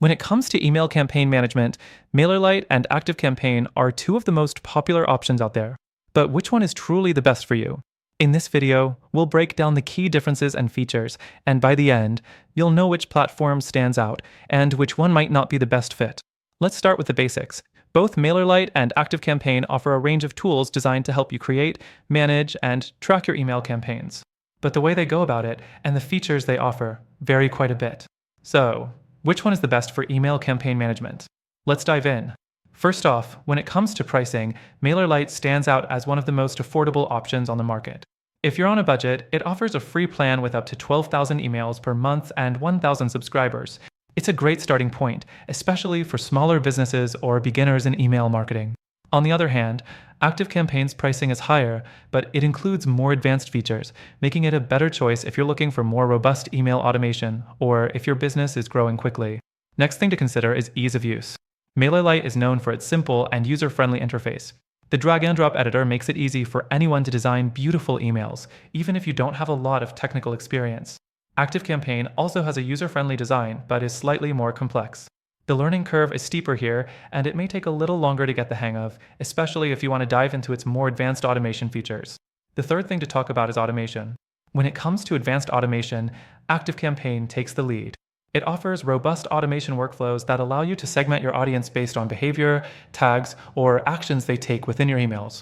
When it comes to email campaign management, MailerLite and ActiveCampaign are two of the most popular options out there. But which one is truly the best for you? In this video, we'll break down the key differences and features, and by the end, you'll know which platform stands out and which one might not be the best fit. Let's start with the basics. Both MailerLite and ActiveCampaign offer a range of tools designed to help you create, manage, and track your email campaigns. But the way they go about it and the features they offer vary quite a bit. So, which one is the best for email campaign management? Let's dive in. First off, when it comes to pricing, MailerLite stands out as one of the most affordable options on the market. If you're on a budget, it offers a free plan with up to 12,000 emails per month and 1,000 subscribers. It's a great starting point, especially for smaller businesses or beginners in email marketing. On the other hand, ActiveCampaign's pricing is higher, but it includes more advanced features, making it a better choice if you're looking for more robust email automation or if your business is growing quickly. Next thing to consider is ease of use. MailerLite is known for its simple and user-friendly interface. The drag-and-drop editor makes it easy for anyone to design beautiful emails, even if you don't have a lot of technical experience. ActiveCampaign also has a user-friendly design, but is slightly more complex. The learning curve is steeper here, and it may take a little longer to get the hang of, especially if you want to dive into its more advanced automation features. The third thing to talk about is automation. When it comes to advanced automation, ActiveCampaign takes the lead. It offers robust automation workflows that allow you to segment your audience based on behavior, tags, or actions they take within your emails.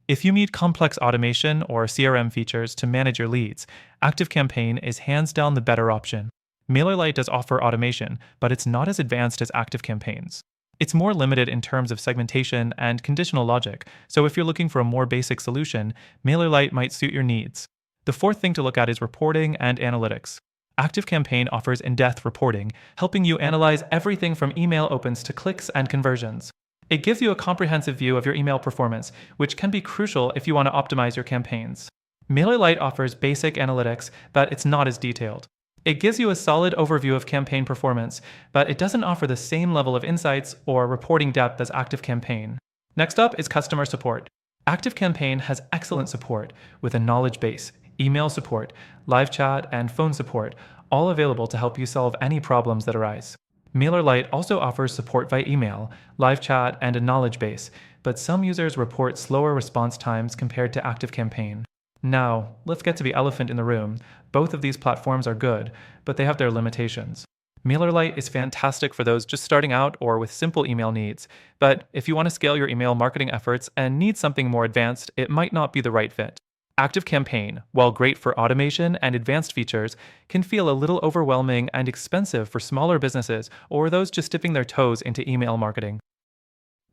If you need complex automation or CRM features to manage your leads, ActiveCampaign is hands down the better option. MailerLite does offer automation, but it's not as advanced as ActiveCampaign's. It's more limited in terms of segmentation and conditional logic, so if you're looking for a more basic solution, MailerLite might suit your needs. The fourth thing to look at is reporting and analytics. ActiveCampaign offers in-depth reporting, helping you analyze everything from email opens to clicks and conversions. It gives you a comprehensive view of your email performance, which can be crucial if you want to optimize your campaigns. MailerLite offers basic analytics, but it's not as detailed. It gives you a solid overview of campaign performance, but it doesn't offer the same level of insights or reporting depth as ActiveCampaign. Next up is customer support. ActiveCampaign has excellent support with a knowledge base, email support, live chat, and phone support, all available to help you solve any problems that arise. MailerLite also offers support via email, live chat, and a knowledge base, but some users report slower response times compared to ActiveCampaign. Now, let's get to the elephant in the room. Both of these platforms are good, but they have their limitations. MailerLite is fantastic for those just starting out or with simple email needs, but if you want to scale your email marketing efforts and need something more advanced, it might not be the right fit. ActiveCampaign, while great for automation and advanced features, can feel a little overwhelming and expensive for smaller businesses or those just dipping their toes into email marketing.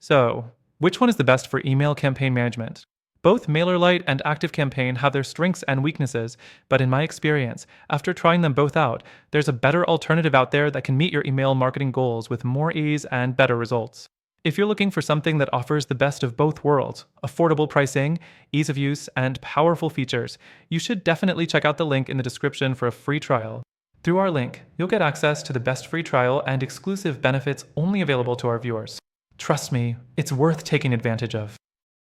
So, which one is the best for email campaign management? Both MailerLite and ActiveCampaign have their strengths and weaknesses, but in my experience, after trying them both out, there's a better alternative out there that can meet your email marketing goals with more ease and better results. If you're looking for something that offers the best of both worlds, affordable pricing, ease of use, and powerful features, you should definitely check out the link in the description for a free trial. Through our link, you'll get access to the best free trial and exclusive benefits only available to our viewers. Trust me, it's worth taking advantage of.